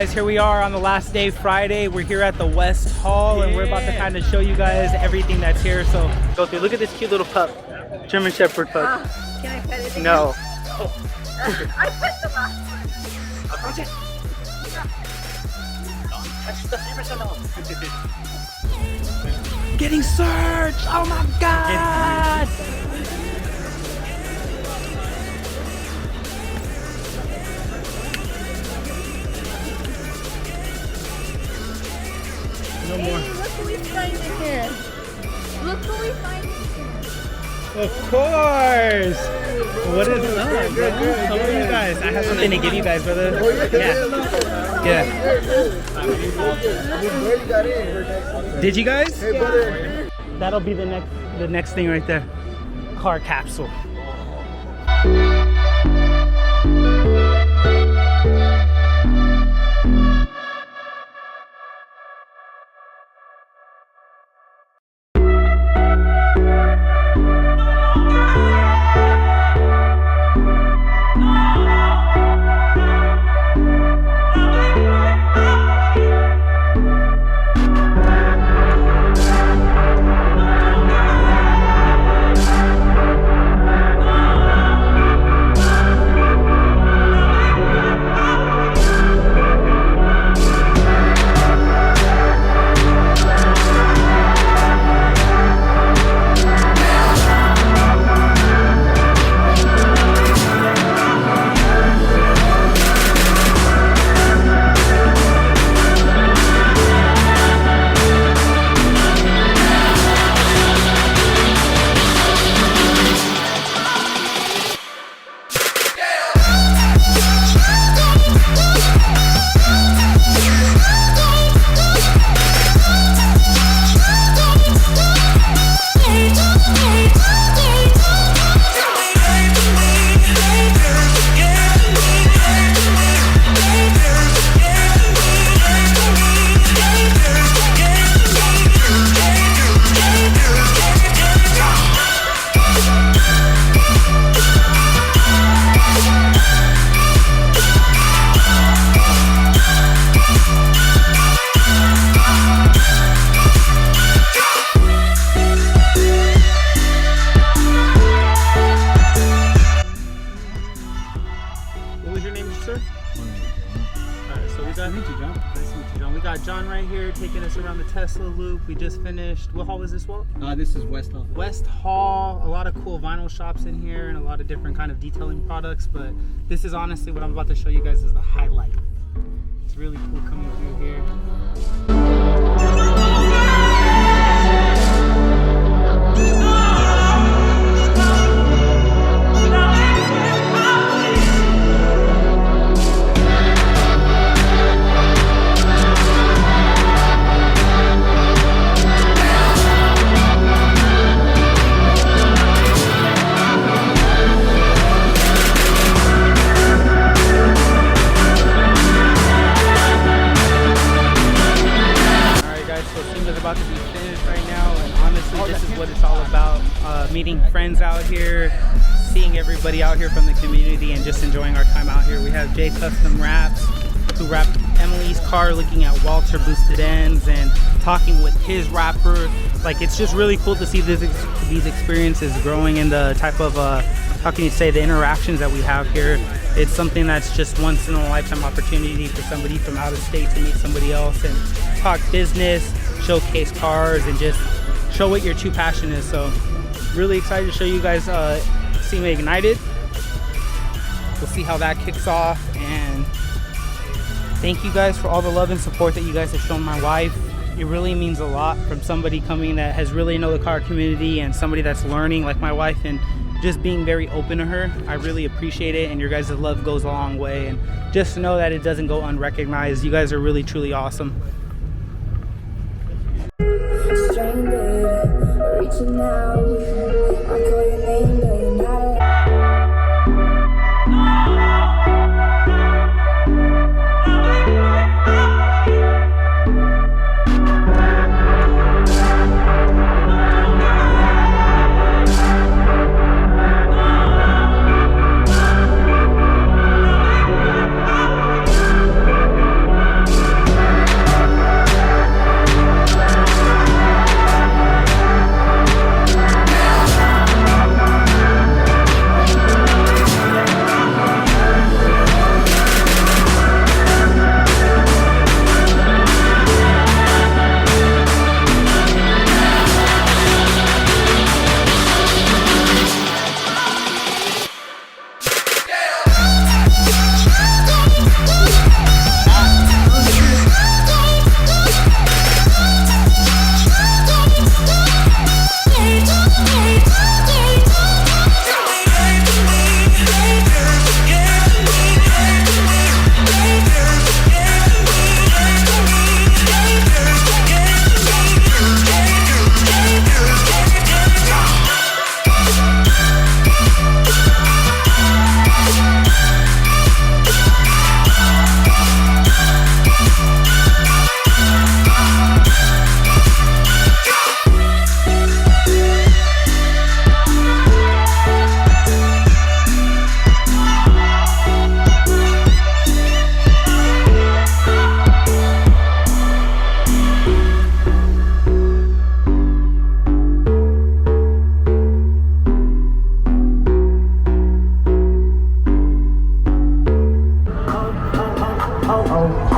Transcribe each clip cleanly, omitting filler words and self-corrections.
Guys, here we are on the last day, Friday. We're here at the West Hall and we're about to kind of show you guys everything that's here. So go through. Look at this cute little pup, German Shepherd pup. Can I pet it? No. I pet the box. Getting searched! Oh my god! No more. Hey, look who we find in here. Look who we find in here. Of course! What is up? Good. How are you guys? I have something to give you guys, brother. Yeah. Did you guys? That'll be the next thing right there. Car capsule. John right here taking us around the Tesla loop. We just finished. What hall was this, Walt? This is West Hall. West Hall. A lot of cool vinyl shops in here and a lot of different kind of detailing products. But this is honestly what I'm about to show you guys is the highlight. It's really cool coming through here. About to be finished right now, and honestly this is what it's all about, meeting friends out here, seeing everybody out here from the community, and just enjoying our time out here. We have Jay Custom Wraps, who wrapped Emily's car, looking at Walter Boosted Ends and talking with his wrapper. Like, it's just really cool to see these experiences growing in the type of how can you say, the interactions that we have here. It's something that's just once in a lifetime opportunity for somebody from out of state to meet somebody else and talk business, showcase cars, and just show what your true passion is. So really excited to show you guys SEMA Ignited. We'll see how that kicks off, and thank you guys for all the love and support that you guys have shown my wife. It really means a lot from somebody coming that has really know the car community and somebody that's learning like my wife, and just being very open to her. I really appreciate it, and your guys' love goes a long way, and just know that it doesn't go unrecognized. You guys are really truly awesome. Stranded, reaching out, I call your name, but you're not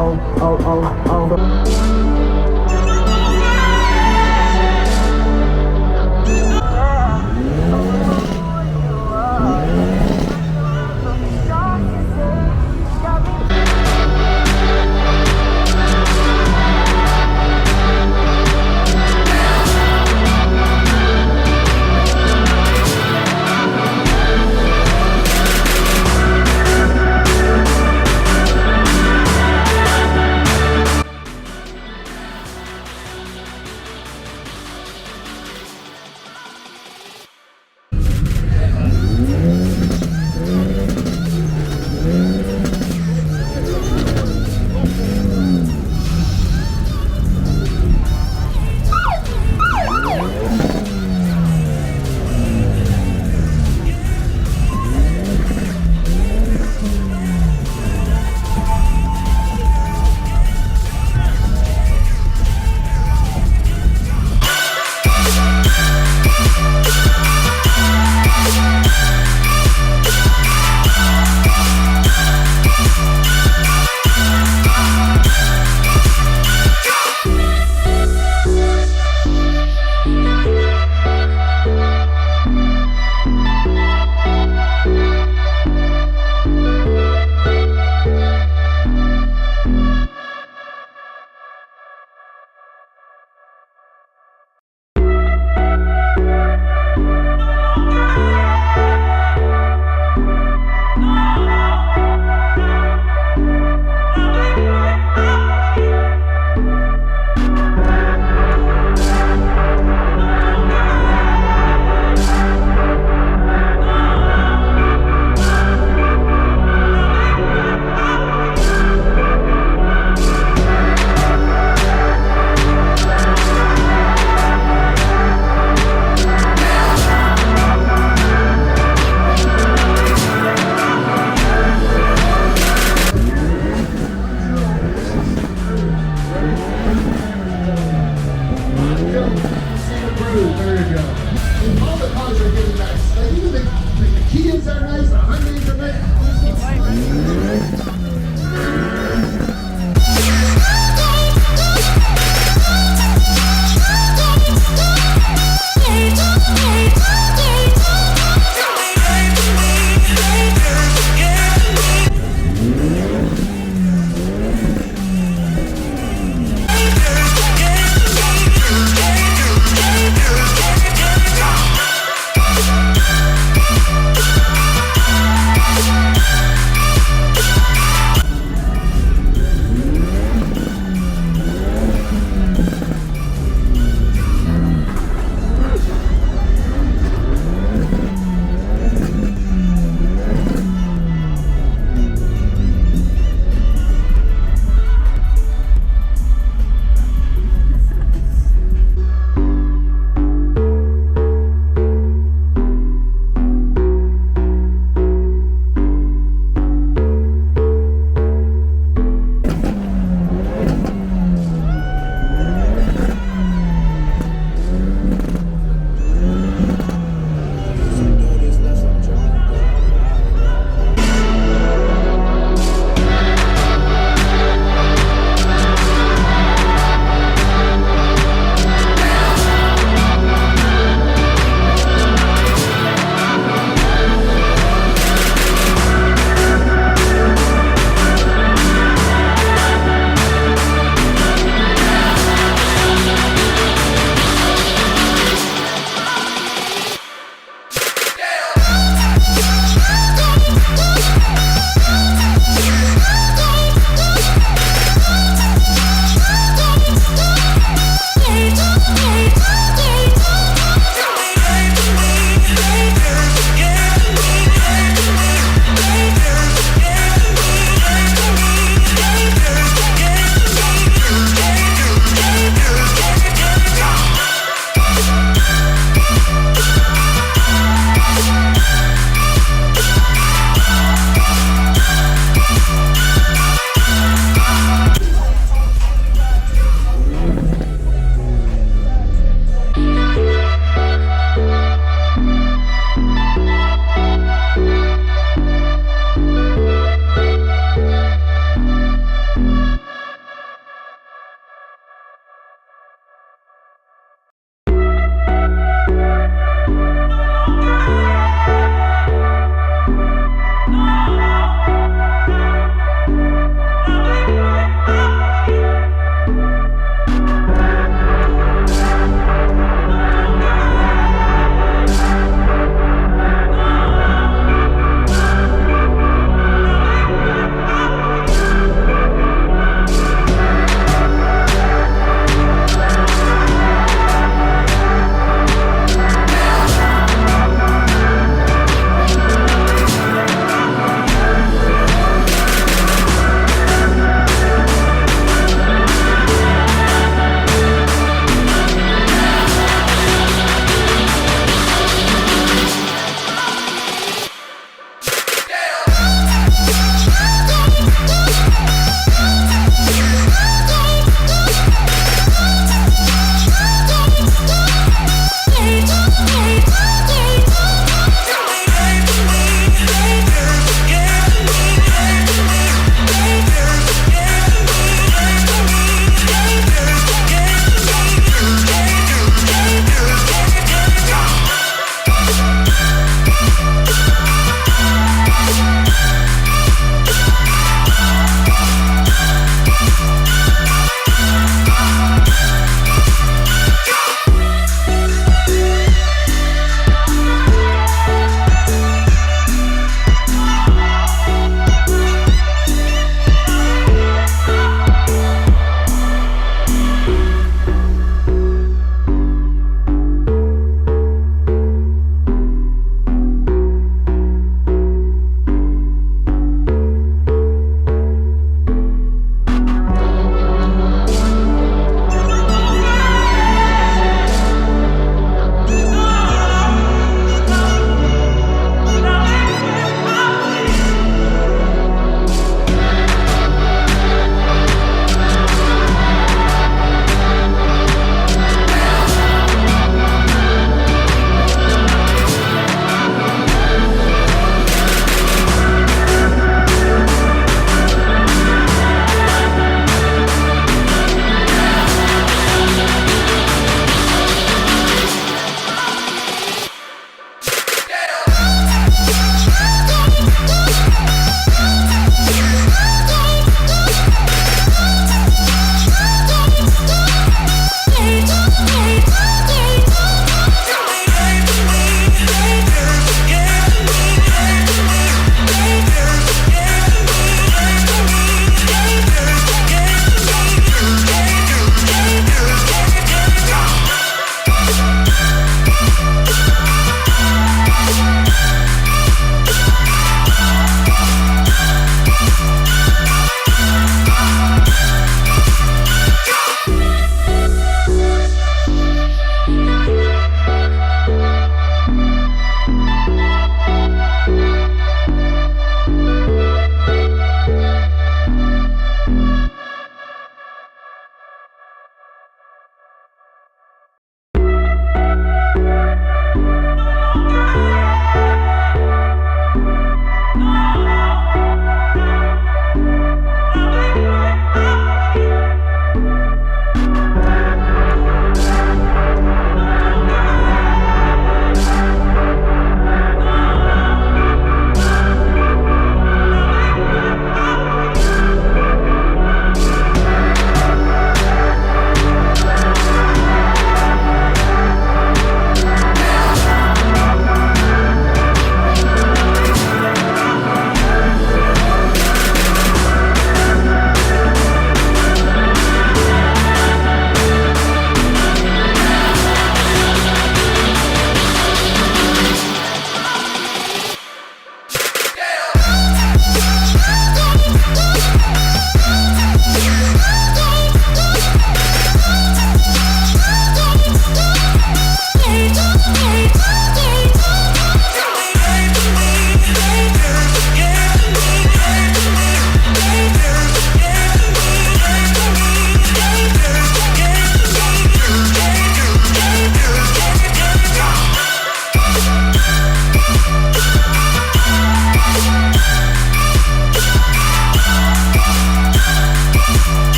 oh, oh, oh, oh.